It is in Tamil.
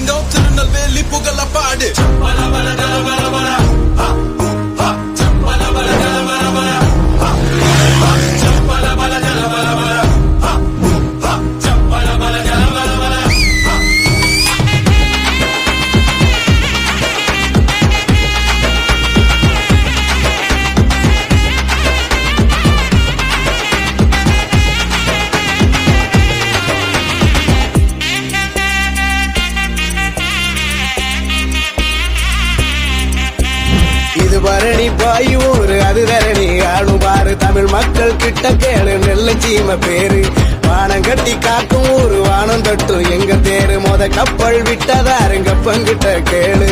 சிங்கம் திருநெல்வேலி புகழ பாடு. இது பரணி பாயூர் அது தரணி ஆளுமாறு தமிழ் மக்கள் கிட்ட கேளு நெல்ல சீம பேரு. வானம் கட்டி காக்கும் ஊரு வானம் தட்டும் எங்க தேரு. மொத கப்பல் விட்டதாருங்க பங்கிட்ட கேளு.